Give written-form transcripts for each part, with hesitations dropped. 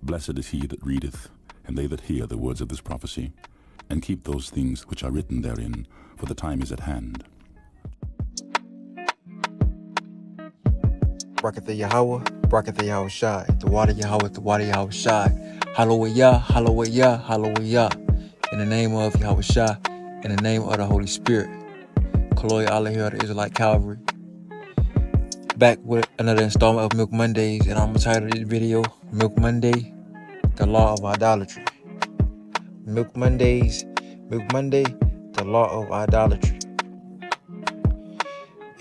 Blessed is he that readeth, and they that hear the words of this prophecy, and keep those things which are written therein, for the time is at hand. Barakatha Yahweh, Barakatha Yahweh Shai, the water Yahweh, the water Yahweh Shai. Hallelujah, hallelujah, hallelujah. In the name of Yahweh Shai, in the name of the Holy Spirit. Kaloi Allah here at the Israelite Calvary. Back with another installment of Milk Mondays, and I'm going to title this video, Milk Monday, the Law of Idolatry. Milk Monday, the Law of Idolatry.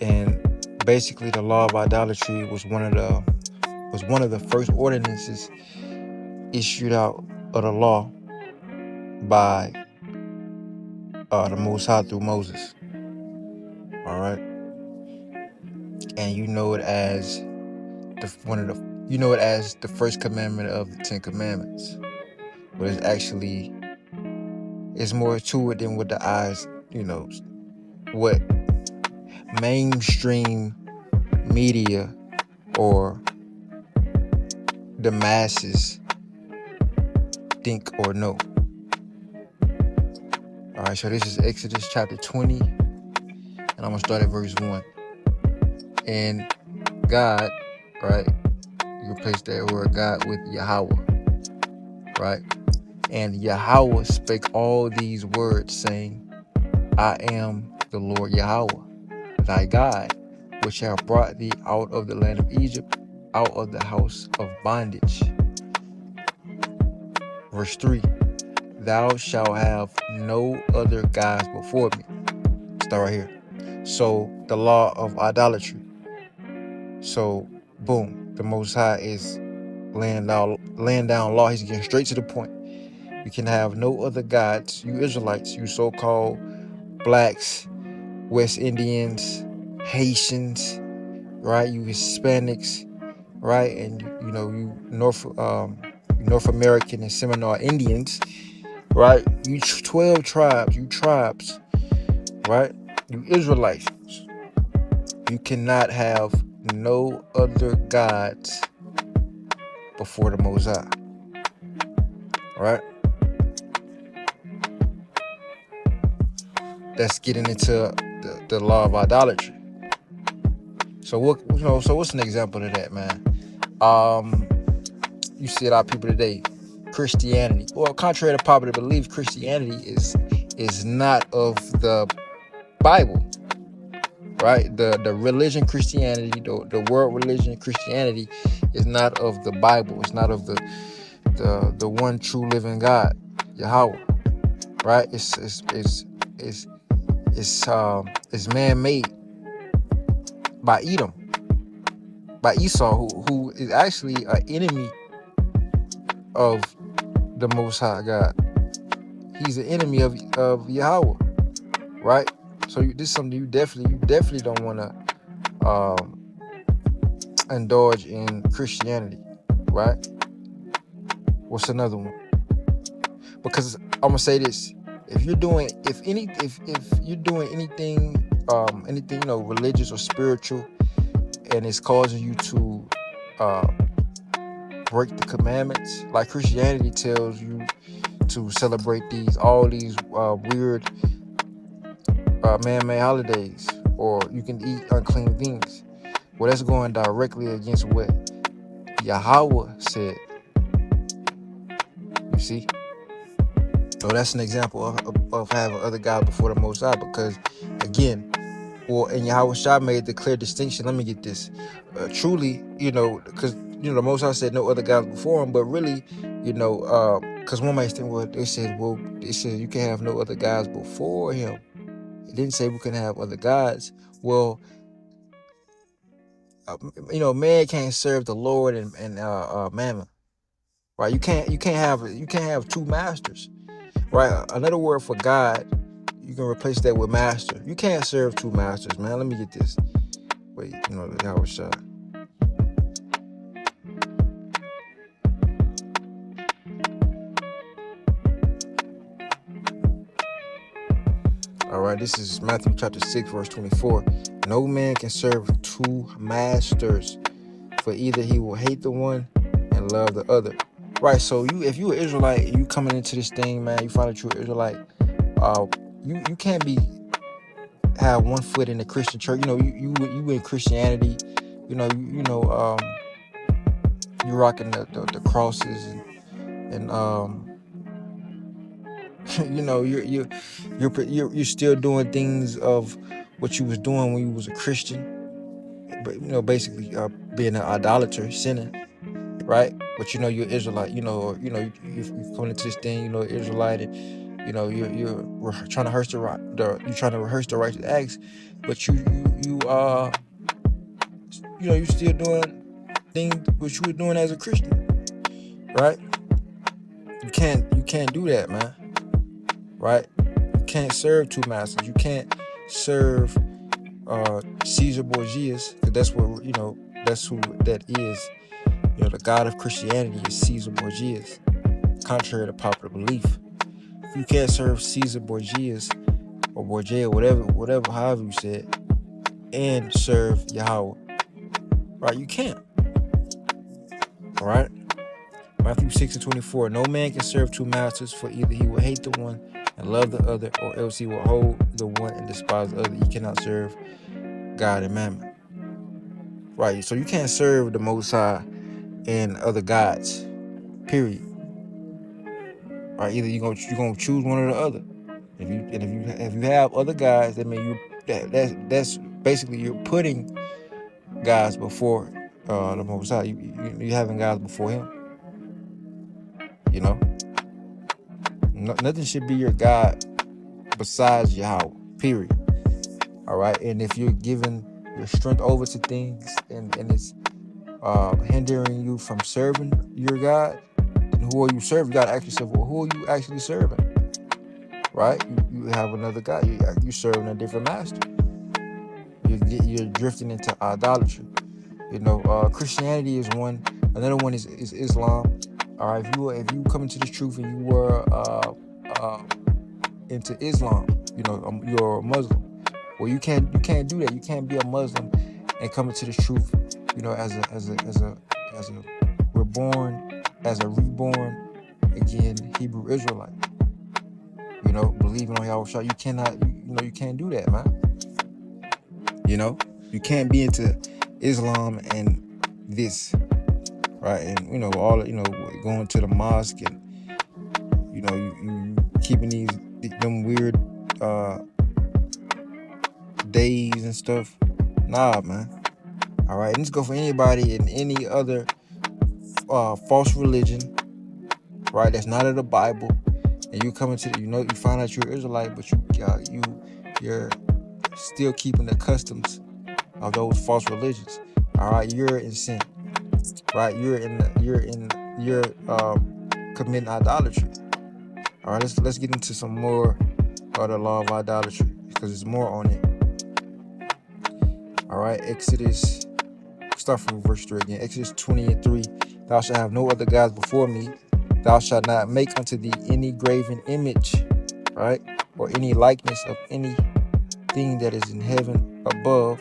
And basically the Law of Idolatry was one of the first ordinances issued out of the law by the Most High through Moses. All right, and you know it as the first commandment of the 10 Commandments. But it's more to it than what the eyes, what mainstream media or the masses think or know. All right, so this is Exodus chapter 20, and I'm going to start at verse 1. And God, right, you replace that word God with Yahweh, right? And Yahweh spake all these words, saying, I am the Lord Yahweh, thy God, which have brought thee out of the land of Egypt, out of the house of bondage. Verse 3, thou shalt have no other gods before me. Start right here. So the law of idolatry. So boom, the Most High is laying down law. He's getting straight to the point. You can have no other gods. You Israelites, you so-called blacks, West Indians, Haitians, right? You Hispanics, right? And you North American and Seminole Indians, right? You 12 tribes, you tribes, right? You Israelites, you cannot have no other gods before the Most High, right? That's getting into the law of idolatry. So what's an example of that, man? You see a lot of people today, Christianity. Well, contrary to popular belief, Christianity is not of the Bible, right? The religion Christianity, the world religion Christianity is not of the Bible. It's not of the one true living God, Yahweh, right? It's man-made by Edom, by Esau, who is actually an enemy of the Most High God. He's an enemy of Yahweh, right? So this is something you definitely don't want to indulge in Christianity, right? What's another one? Because I'm gonna say this: if you're doing anything religious or spiritual, and it's causing you to break the commandments, like Christianity tells you to celebrate all these weird man-made holidays, or you can eat unclean things. Well, that's going directly against what Yahweh said. You see? So that's an example of having other gods before the Most High, because again, and Yahweh Shai made the clear distinction. Let me get this. Truly, because the Most High said no other gods before him, but really, because one might think, they said you can have no other gods before him. It didn't say we can have other gods. Well, man can't serve the Lord and mammon, right? You can't have two masters, right? Another word for God, you can replace that with master. You can't serve two masters, man. Let me get this. Wait, Yahweh Shai. All right, this is Matthew chapter 6, verse 24. No man can serve two masters, for either he will hate the one and love the other, Right. So if you an Israelite, and you coming into this thing, man, you find that you're an Israelite. You can't have one foot in the Christian church. You in Christianity. You rocking the crosses and you're still doing things of what you was doing when you was a Christian, but basically being an idolater, sinning, right? But you're Israelite, or you coming into this thing, Israelite, and you're trying to rehearse the righteous acts, but you still doing things what you were doing as a Christian, right? You can't do that, man. Right? You can't serve two masters. You can't serve Caesar Borgias, because that's what that's who that is. The God of Christianity is Caesar Borgias, contrary to popular belief. You can't serve Caesar Borgias or Borgia, whatever, however you say it, and serve Yahweh. Right? You can't. All right? Matthew 6:24. No man can serve two masters, for either he will hate the one and love the other, or else he will hold the one and despise the other. You cannot serve God and mammon. Right? So you can't serve the Most High and other gods. Period. Right? Either you're gonna choose one or the other. If you have other gods, that means that's basically you're putting gods before the Most High. You having gods before Him. Nothing should be your God besides Yahweh. Period. All right. And if you're giving your strength over to things and it's hindering you from serving your God, then who are you serving? You gotta ask yourself, well, who are you actually serving? Right? You have another God. You're serving a different master. You're drifting into idolatry. Christianity is one. Another one is Islam. All right. If you come into the truth and you were into Islam, you're a Muslim. Well, you can't do that. You can't be a Muslim and come into the truth. We're born as a reborn again Hebrew Israelite. Believing on Yahweh. You cannot. You can't do that, man. You can't be into Islam and this, right? And all going to the mosque and you keeping them weird days and stuff. Nah, man. All right, and this go for anybody in any other false religion, right? That's not in the Bible, and you come into you find out you're an Israelite, but you're still keeping the customs of those false religions. All right, you're in sin, right? You're committing idolatry. All right, let's get into some more of the law of idolatry, because there's more on it. All right, Exodus. Start from verse 3 again. Exodus 20:3. Thou shalt have no other gods before me. Thou shalt not make unto thee any graven image, right, or any likeness of anything that is in heaven above,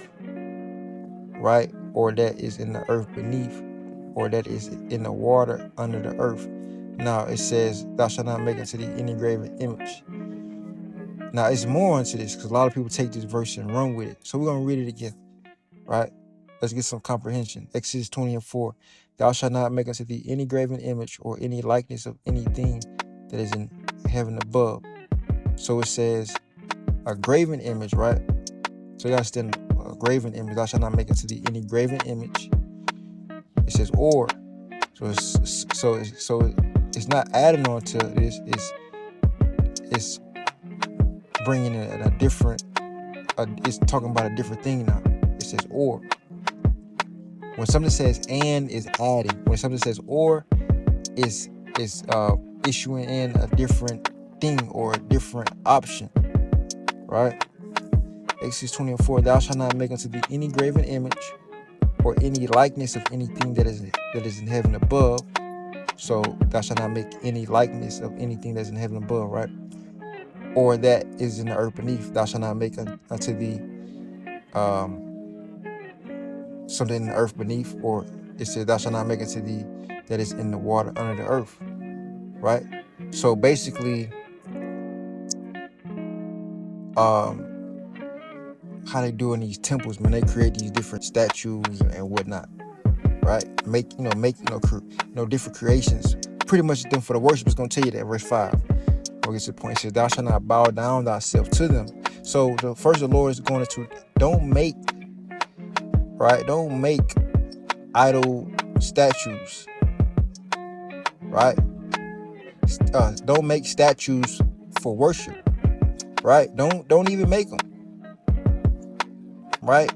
right, or that is in the earth beneath, or that is in the water under the earth. Now it says, thou shalt not make unto thee any graven image. Now it's more into this, because a lot of people take this verse and run with it. So we're going to read it again, right? Let's get some comprehension. Exodus 20:4. Thou shalt not make unto thee any graven image or any likeness of anything that is in heaven above. So it says a graven image, right? So you understand a graven image. Thou shalt not make unto thee any graven image. It says or. So it's not adding on to this. It's bringing in a different. It's talking about a different thing now. It says or. When something says and, is adding. When something says or, is issuing in a different thing or a different option, right? Exodus 20:4. Thou shalt not make unto thee any graven image or any likeness of anything that is in heaven above. So thou shalt not make any likeness of anything that's in heaven above, right? Or that is in the earth beneath. Thou shalt not make unto thee something in the earth beneath, or it says thou shalt not make unto thee that is in the water under the earth, right? So basically, how they do in these temples, man, they create these different statues and whatnot, right? Make different creations. Pretty much them for the worship is gonna tell you that verse 5. Or gets to the point, it says, "Thou shalt not bow down thyself to them." So the Lord is going to don't make idol statues, right? Don't make statues for worship, right? Don't even make them, right?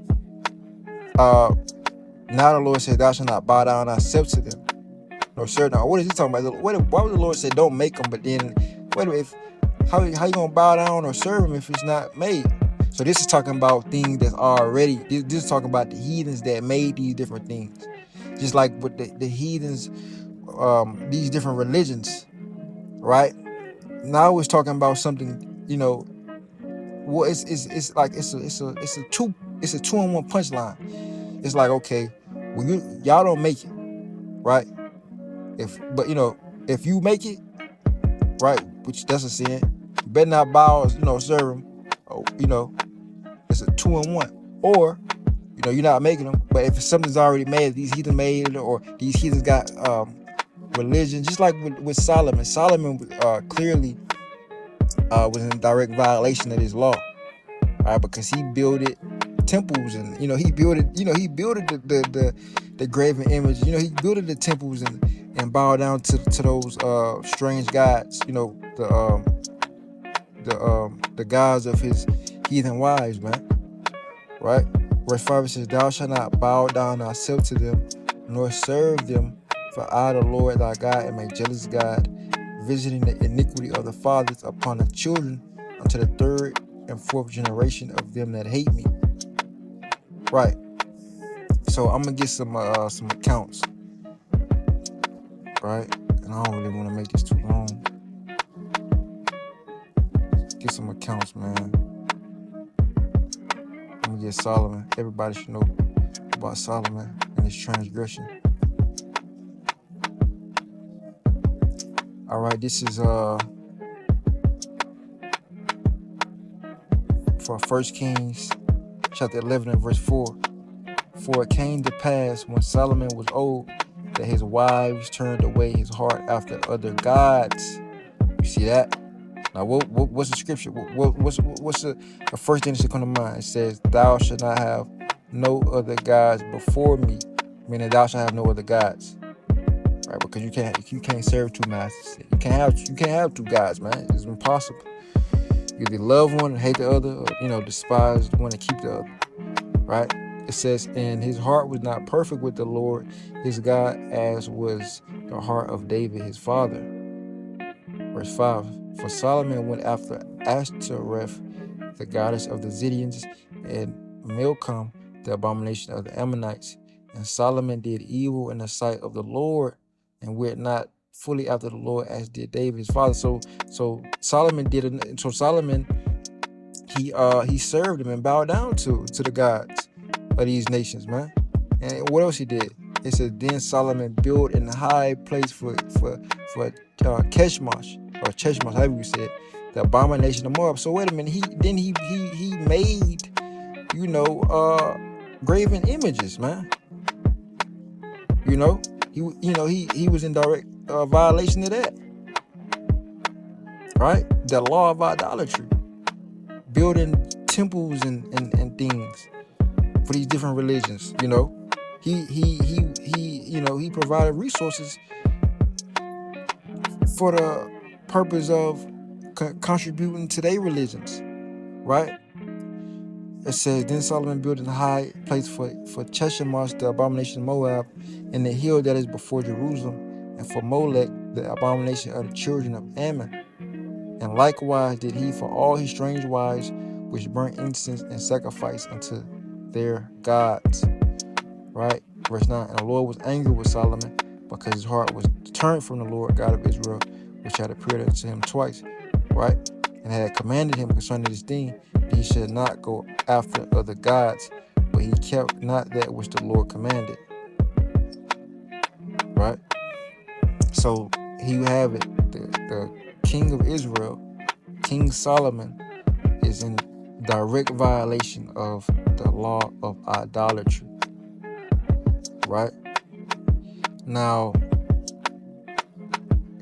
Now the Lord said, "Thou shalt not bow down thyself to them, nor serve them." What is he talking about? Why would the Lord say don't make them? But then, wait a minute, how you gonna bow down or serve them if it's not made? So this is talking about things that's already. This is talking about the heathens that made these different things, just like with the heathens, these different religions, right? Now it's talking about something, well, it's like it's a 2-in-1 punchline. It's like, okay, well, y'all don't make it, right? If you make it, right, which that's a sin, you better not bow, serve them. Oh, it's a 2-in-1. Or, you're not making them. But if something's already made, these heathens made it, or these heathens got religion, just like with Solomon. Solomon clearly was in direct violation of his law, right? Because he builded temples, and he built the graven image. He built the temples and bowed down to those strange gods. The gods of his heathen wives, man. Right? Verse 5 says, "Thou shalt not bow down thyself to them, nor serve them, for I, the Lord thy God, am a jealous God, visiting the iniquity of the fathers upon the children unto the 3rd and 4th generation of them that hate me." Right. So I'm gonna get some accounts. Right? And I don't really want to make this too long. Let's get some accounts, man. I'm gonna get Solomon. Everybody should know about Solomon and his transgression. All right, this is for 1 Kings chapter 11 and verse 4. "For it came to pass when Solomon was old that his wives turned away his heart after other gods." You see that? Now, what's the scripture? What's the first thing that should come to mind? It says, "Thou shalt not have no other gods before me," meaning thou shalt have no other gods, right? Because you can't serve two masters. You can't have two gods, man. It's impossible. You either love one and hate the other, or despise the one and keep the other, right? It says, "And his heart was not perfect with the Lord his God, as was the heart of David his father." Verse 5, "For Solomon went after Ashtoreth, the goddess of the Zidonians, and Milcom, the abomination of the Ammonites. And Solomon did evil in the sight of the Lord, and went not fully after the Lord as did David his father." So Solomon he served him and bowed down to the gods of these nations, man. And what else he did? It says, "Then Solomon built in a high place for Keshmosh, or Cheshmosh, however you said, the abomination of Moab." So wait a minute, he made graven images, man. He was in direct violation of that, right? The law of idolatry, building temples and things for these different religions. He provided resources for the purpose of contributing to their religions, right? It says, "Then Solomon built a high place for Cheshmosh, the abomination of Moab, in the hill that is before Jerusalem, and for Molech, the abomination of the children of Ammon. And likewise did he for all his strange wives, which burnt incense and sacrifice unto their gods." Right? Verse 9, "And the Lord was angry with Solomon, because his heart was turned from the Lord God of Israel, which had appeared unto him twice," right? "And had commanded him concerning this thing, that he should not go after other gods, but he kept not that which the Lord commanded." Right? So here you have it. The king of Israel, King Solomon, is in direct violation of the law of idolatry. Right? Now,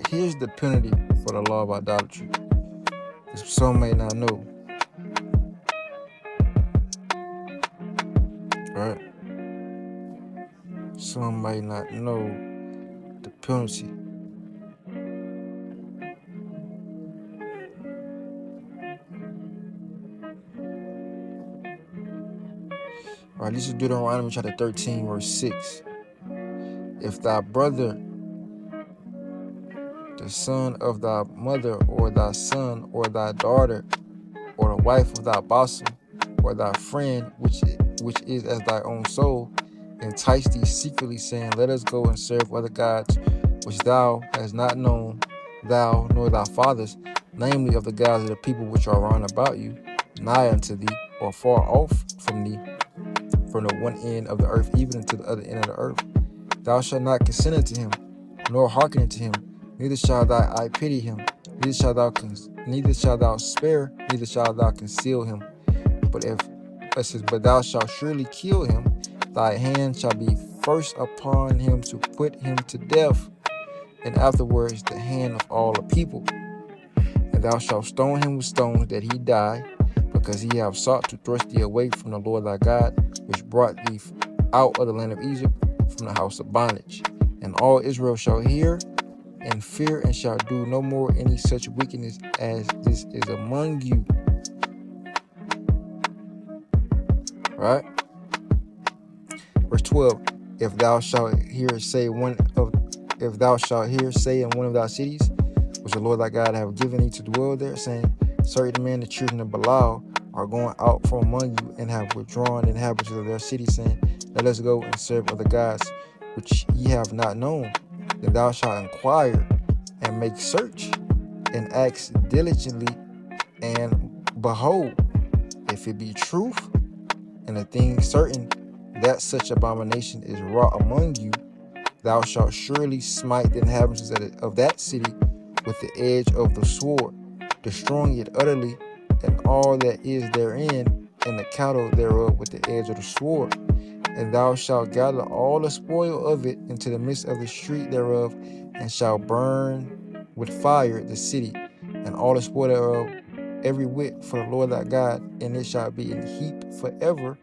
here's the penalty for the law of idolatry. Some may not know. Right? Some may not know the penalty. All right, this is Deuteronomy chapter 13, verse 6. If thy brother, the son of thy mother, or thy son, or thy daughter, or the wife of thy bosom, or thy friend, which is as thy own soul, entice thee secretly, saying, Let us go and serve other gods, which thou hast not known, thou nor thy fathers, namely of the gods of the people which are round about you, nigh unto thee, or far off from thee, from the one end of the earth even unto the other end of the earth. Thou shalt not consent unto him, nor hearken unto him, neither shalt thy eye pity him, neither shalt thou spare, neither shalt thou conceal him. But thou shalt surely kill him, thy hand shall be first upon him to put him to death, and afterwards the hand of all the people. And thou shalt stone him with stones that he die, because he hath sought to thrust thee away from the Lord thy God, which brought thee out of the land of Egypt, from the house of bondage. And all Israel shall hear and fear, and shall do no more any such wickedness as this is among you. Right? Verse 12. If thou shalt hear say in one of thy cities, which the Lord thy God have given thee to dwell there, saying, Certain men, the children of Belial, are going out from among you, and have withdrawn the inhabitants of their city, saying, Let us go and serve other gods, which ye have not known. Then thou shalt inquire, and make search, and ask diligently, and behold, if it be truth, and a thing certain, that such abomination is wrought among you, thou shalt surely smite the inhabitants of that city with the edge of the sword, destroying it utterly, and all that is therein, and the cattle thereof with the edge of the sword. And thou shalt gather all the spoil of it into the midst of the street thereof, and shalt burn with fire the city, and all the spoil thereof, every whit for the Lord thy God, and it shall be in heap forever,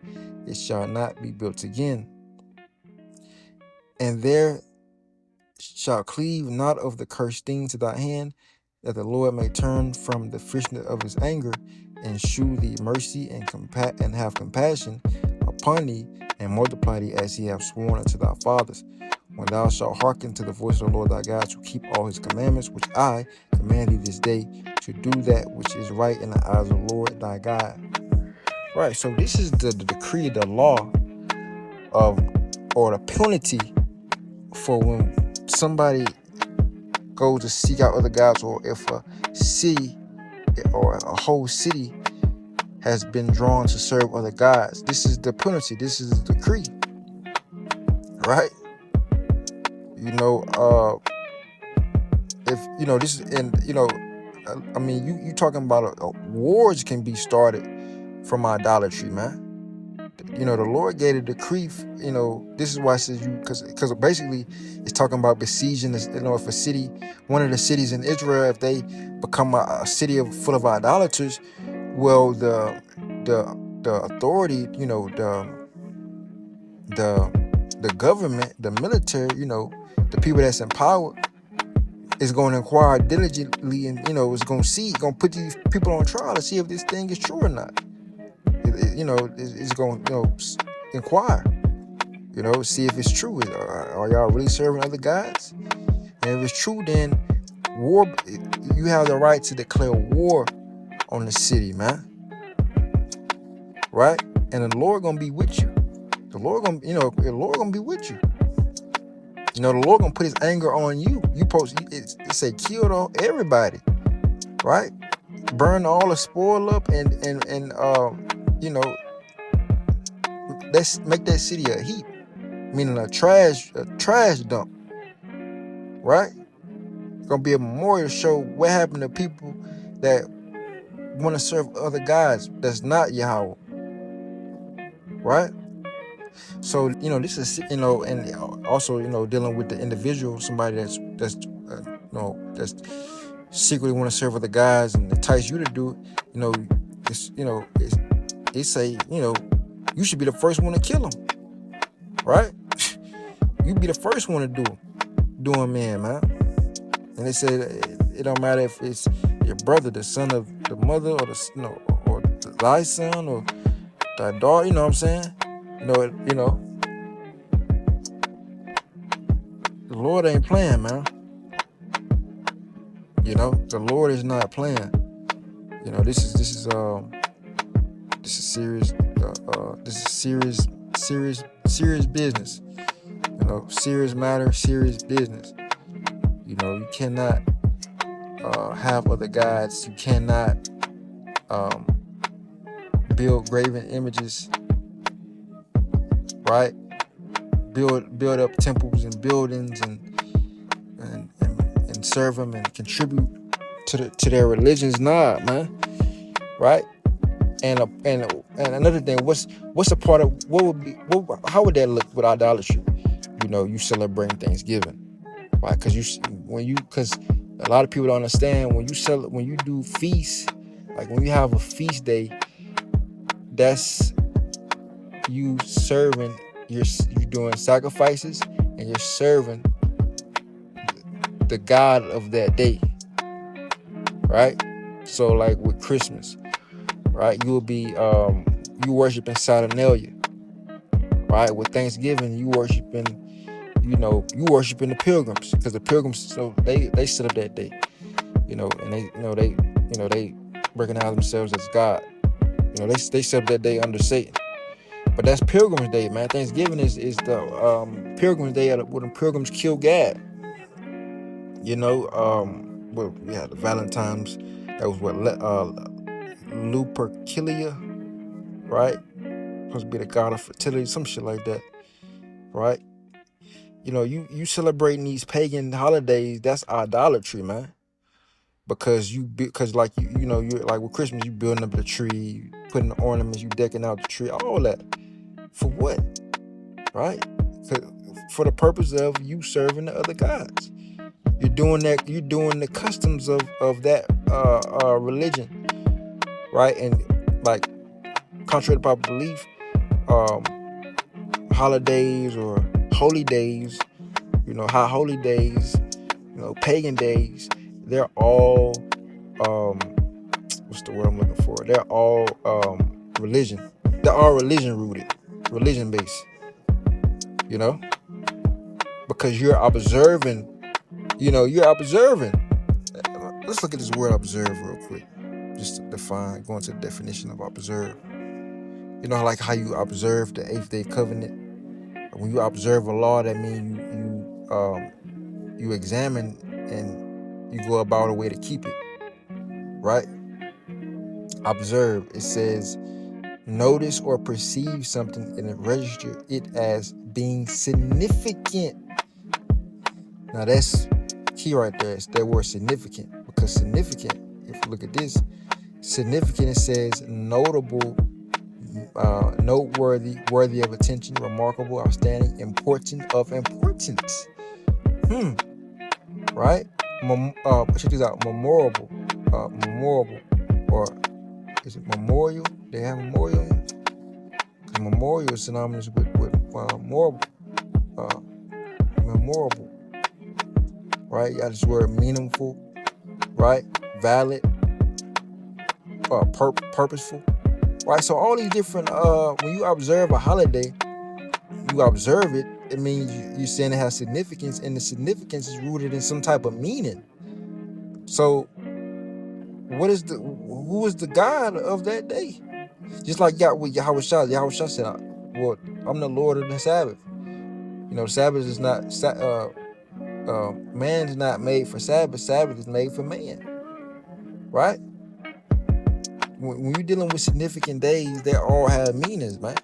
it shall not be built again. And there shall cleave not of the cursed thing to thy hand, that the Lord may turn from the fierceness of his anger, and shew thee mercy, and have compassion upon thee, and multiply thee as he hath sworn unto thy fathers, when thou shalt hearken to the voice of the Lord thy God, to keep all his commandments, which I command thee this day, to do that which is right in the eyes of the Lord thy God. Right, so this is the decree, the law of, or the penalty for when somebody goes to seek out other gods, or if a city or a whole city has been drawn to serve other gods. This is the penalty. This is the decree. Right? If this, and I mean, you talking about wars can be started from idolatry, man. The Lord gave a decree. This is why it says because basically it's talking about besieging this. If a city, one of the cities in Israel, if they become a city full of idolaters, well, the authority, the government, the military, the people that's in power, is going to inquire diligently, and is going to put these people on trial to see if this thing is true or not. It's going to inquire, see if it's true. Are y'all really serving other gods? And if it's true, then war. You have the right to declare war on the city, man. Right? And the Lord gonna be with you. The Lord gonna be with you. The Lord gonna put his anger on you. It say kill everybody, right? Burn all the spoil up, and let's make that city a heap, meaning a trash dump, right? gonna be a memorial to show what happened to people that want to serve other gods that's not Yahweh, right? So this is and also dealing with the individual, somebody that's that's secretly want to serve other guys and entice you to do it. It say you should be the first one to kill them, right? You be the first one to do him in, man. And they said it don't matter if it's your brother, the son of the mother, or or thy son, or thy daughter. You know what I'm saying? The Lord ain't playing, man. The Lord is not playing. This is serious. This is serious business. Serious matter, serious business. You cannot have other gods. You cannot build graven images, right? Build up temples and buildings and serve them and contribute to their religions. Nah, man, right? And another thing, what's a part of how would that look with idolatry? You celebrating Thanksgiving, right? Because a lot of people don't understand when you do feasts, like when you have a feast day, that's you serving, you're doing sacrifices and you're serving the God of that day, right? So like with Christmas, right? You'll be you worshiping Saturnalia, right? With Thanksgiving, you worshiping the pilgrims, because the pilgrims, so they set up that day, and they recognize themselves as God. They set up that day under Satan. But that's Pilgrim's Day, man. Thanksgiving is the Pilgrim's Day when the pilgrims kill Gad. Well, we had the Valentine's. That was what Lupercalia, right? Supposed to be the god of fertility, some shit like that, right? You celebrating these pagan holidays, that's idolatry, man. Because like you're like with Christmas, you building up the tree, putting the ornaments, you decking out the tree, all that. For what? Right? For the purpose of you serving the other gods. You're doing the customs of that religion, right? And like contrary to popular belief, holidays or holy days, high holy days, pagan days, they're all what's the word I'm looking for? They're all religion. They're all religion rooted, religion based. Because you're observing. Let's look at this word observe real quick. Just to define, going to the definition of observe. Like how you observe the 8th day covenant. When you observe a law, that means you examine and you go about a way to keep it, right? Observe, it says notice or perceive something and register it as being significant. Now that's key right there. It's that word significant, because significant, if you look at this, significant, it says notable, noteworthy, worthy of attention, remarkable, outstanding, important, of importance. Right? Check this out. Memorable, or is it memorial? They have memorial in it? Because memorial is synonymous with memorable. Memorable. Right? You got this word meaningful, right? Valid, purposeful. Right? So all these different, when you observe a holiday, you observe it, it means you're saying it has significance, and the significance is rooted in some type of meaning. So who is the God of that day? Just like with Yahweh said, well, I'm the Lord of the Sabbath. The Sabbath is not, man is not made for Sabbath. Sabbath is made for man. Right? When you're dealing with significant days, they all have meanings, man.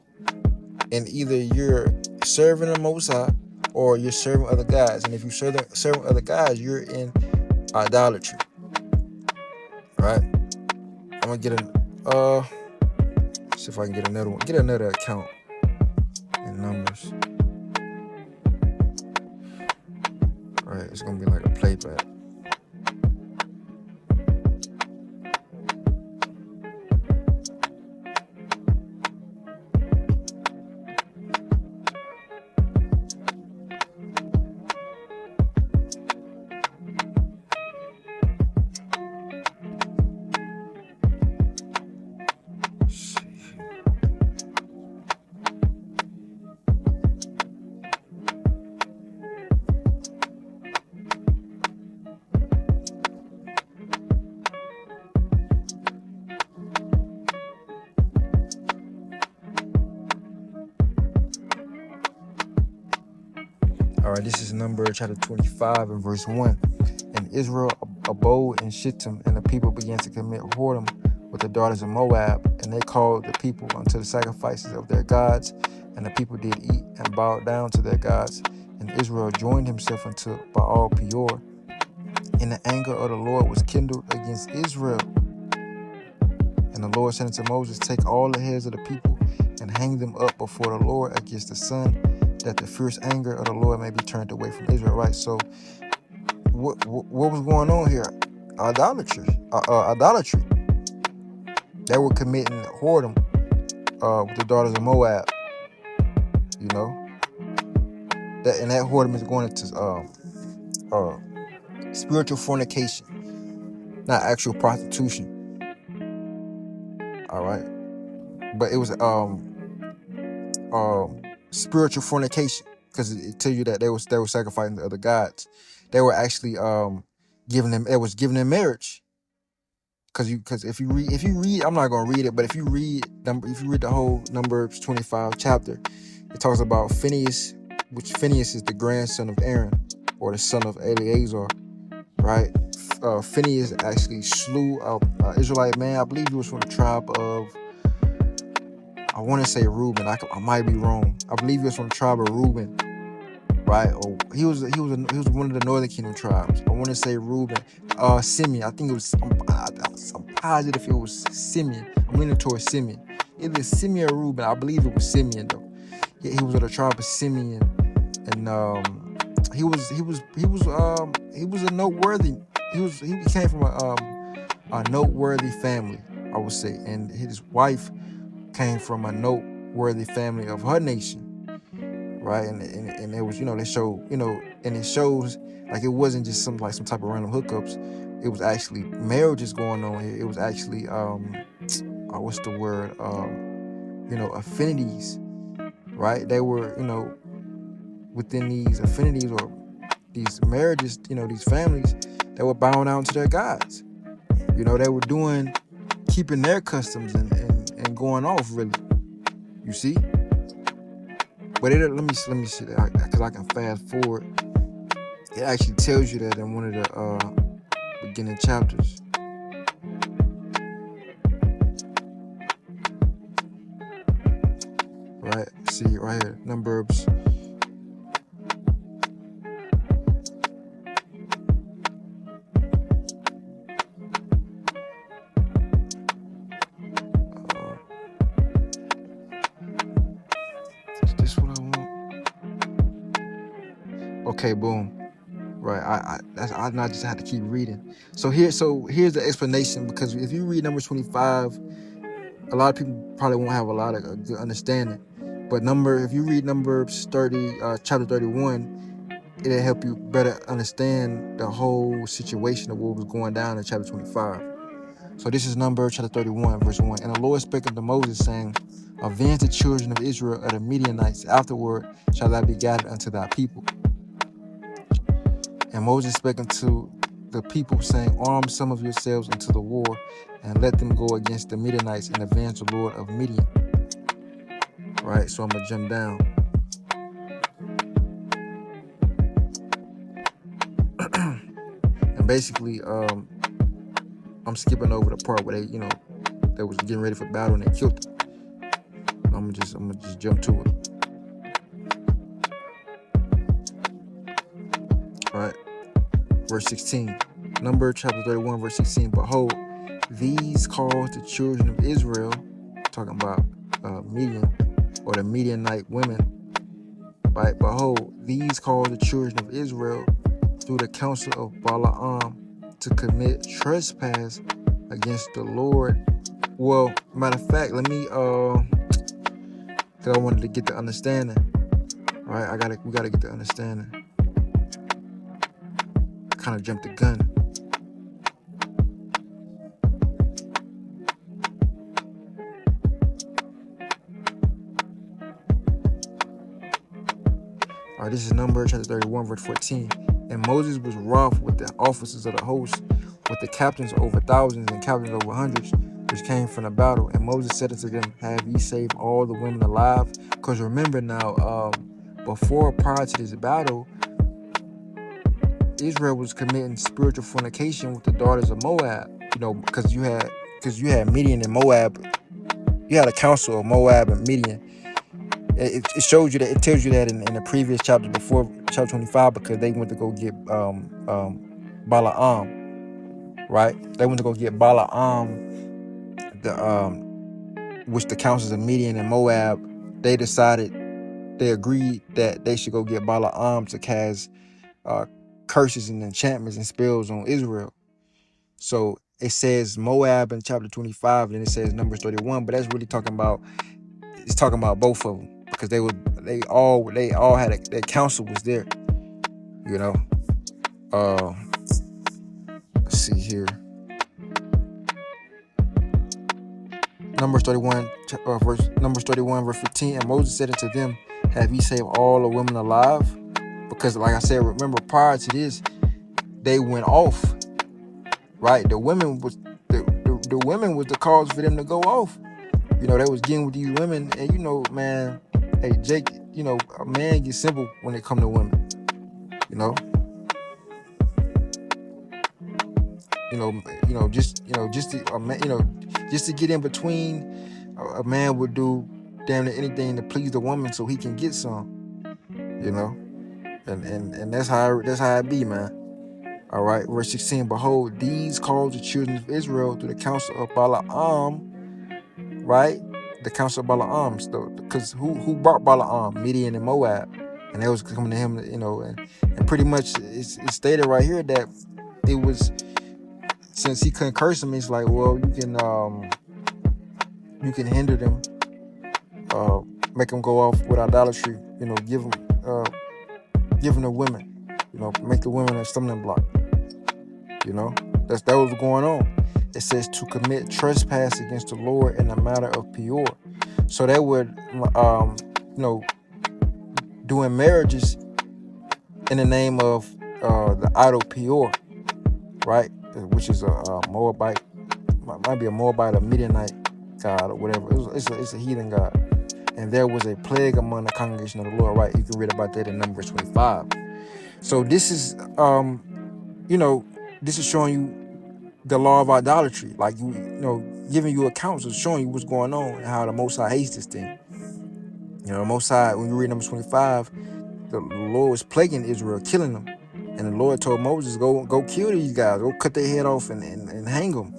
And either you're serving the Most High or you're serving other gods. And if you're serving other gods, you're in idolatry. Right? I'm gonna get see if I can get another one. Get another account in Numbers. Right, it's gonna be like a playback. All right, this is Numbers chapter 25 and verse 1. And Israel abode in Shittim, and the people began to commit whoredom with the daughters of Moab, and they called the people unto the sacrifices of their gods, and the people did eat and bowed down to their gods. And Israel joined himself unto Baal Peor, and the anger of the Lord was kindled against Israel. And the Lord said unto Moses, take all the heads of the people and hang them up before the Lord against the sun, that the fierce anger of the Lord may be turned away from Israel. Right, so what was going on here? Idolatry. They were committing whoredom with the daughters of Moab. You know, that whoredom is going into spiritual fornication, not actual prostitution. All right, but it was spiritual fornication, because it tells you that they were sacrificing to other gods. They were actually giving them marriage. Because if you read, I'm not gonna read it, but if you read the whole Numbers 25 chapter, it talks about Phineas, which Phineas is the grandson of Aaron, or the son of Eleazar, right? Phineas actually slew an Israelite man. I believe he was from the tribe of, I want to say Reuben. I might be wrong. I believe he was from the tribe of Reuben, right? Or he was one of the Northern Kingdom tribes. I want to say Reuben. Simeon. I think it was. I'm positive it was Simeon. I'm leaning towards Simeon. Either Simeon or Reuben. I believe it was Simeon though. He was of the tribe of Simeon, and he was a noteworthy. He came from a noteworthy family, I would say, and his wife came from a noteworthy family of her nation. Right, and it was, they show, and it shows like it wasn't just some type of random hookups. It was actually marriages going on here. It was actually what's the word? Affinities, right? They were, within these affinities or these marriages, these families, they were bowing down to their gods. They were keeping their customs and going off, really. You see. But let me see that, because I can fast forward. It actually tells you that in one of the beginning chapters. Right, see right here, Numbers. Is this what I want? Okay, boom. Right, I just have to keep reading. So here's the explanation, because if you read Numbers 25, a lot of people probably won't have a lot of a good understanding. But if you read Numbers 30, chapter 31, it'll help you better understand the whole situation of what was going down in chapter 25. So this is Numbers chapter 31, verse 1. And the Lord spake unto Moses, saying, avenge the children of Israel of the Midianites. Afterward shall thou be gathered unto thy people. And Moses spake unto the people, saying, arm some of yourselves unto the war, and let them go against the Midianites and avenge the Lord of Midian. Right, so I'm going to jump down. And basically, I'm skipping over the part where they was getting ready for battle and they killed them. I'm gonna just jump to it. Right, verse 16. Number chapter 31, verse 16. Behold, these caused the children of Israel, talking about Midian or the Midianite women, right? Behold, these caused the children of Israel through the counsel of Balaam to commit trespass against the Lord. Well, matter of fact, let me because I wanted to get the understanding. All right, we gotta get the understanding. I kind of jumped the gun. All right, this is Numbers chapter 31, verse 14. And Moses was wroth with the officers of the host, with the captains over thousands and captains over hundreds, which came from the battle. And Moses said unto them, have ye saved all the women alive? Because remember now, prior to this battle, Israel was committing spiritual fornication with the daughters of Moab. You know, because you had Midian and Moab. You had a council of Moab and Midian. It shows you that, it tells you that in the previous chapter before chapter 25, because they went to go get Balaam, right? They went to go get Balaam, which the councils of Midian and Moab, they agreed that they should go get Balaam to cast curses and enchantments and spells on Israel. So it says Moab in chapter 25, and it says Numbers 31, but that's really talking about both of them, because they all had their council was there, you know. Let's see here. Numbers 31, verse 15. And Moses said unto them, have ye saved all the women alive? Because like I said, remember prior to this, they went off, right? The women was the women was the cause for them to go off. You know, they was getting with these women, and you know, man, hey Jake, you know, a man gets simple when it come to women. Just to get in between, a man would do damn near anything to please the woman so he can get some. You know, and that's how it be, man. All right, verse 16. Behold, these called the children of Israel through the counsel of Balaam. Right, the counsel of Balaam. Because who brought Balaam? Midian and Moab, and they was coming to him. You know, and pretty much it's stated right here that it was, since he couldn't curse them, it's like, well, you can hinder them, make them go off with idolatry. You know, give them the women. You know, make the women a stumbling block. You know, that was going on. It says to commit trespass against the Lord in a matter of Peor. So they were, doing marriages in the name of the idol Peor, right? Which is a Moabite, might be a Moabite or Midianite god or whatever. It's a heathen god. And there was a plague among the congregation of the Lord, right? You can read about that in Numbers 25. So this is, this is showing you the law of idolatry, like giving you accounts of showing you what's going on and how the Most High hates this thing. You know, the Most High, when you read Numbers 25, the Lord was plaguing Israel, killing them, and the Lord told Moses, go kill these guys, go cut their head off and hang them,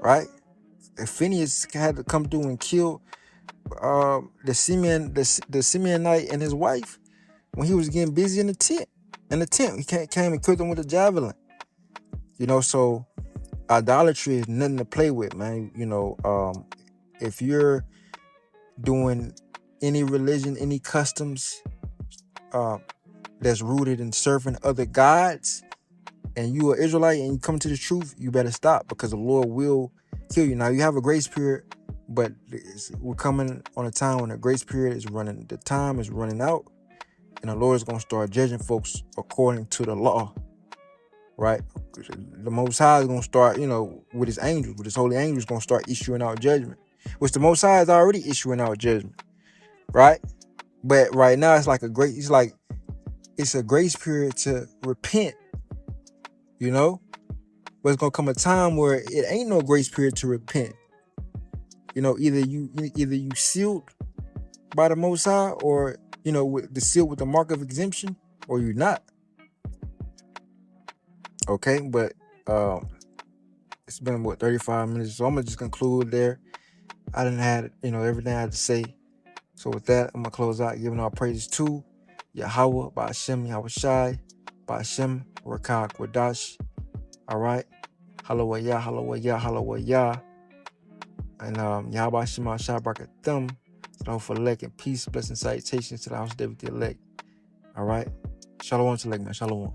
right? And Phineas had to come through and kill the Simeonite and his wife when he was getting busy in the tent. He came and killed them with a javelin. You know, so idolatry is nothing to play with, man. You know, if you're doing any religion, any customs that's rooted in serving other gods, and you are Israelite and you come to the truth, you better stop, because the Lord will kill you. Now, you have a grace period, but we're coming on a time when the grace period is running. The time is running out, and the Lord is going to start judging folks according to the law, right? The Most High is going to start, with his angels, with his holy angels, going to start issuing out judgment, which the Most High is already issuing out judgment, right? But right now, it's a grace period to repent, but it's going to come a time where it ain't no grace period to repent. Either you sealed by the Most High, or, with the seal with the mark of exemption, or you're not. Okay, but It's been what 35 minutes, so I'm gonna just conclude there. I didn't have everything I had to say. So with that, I'm gonna close out, giving all praises to Yahweh, Ba'ashem, Yahushai, Ba'ashem, Rakak, Wadash. All right, Hallelujah, Hallelujah, Hallelujah, and Yahweh Shema Shai Barakatham. For elect and peace, blessing, salutations to the house of David the elect. All right, Shalom to elect, man. Shalom.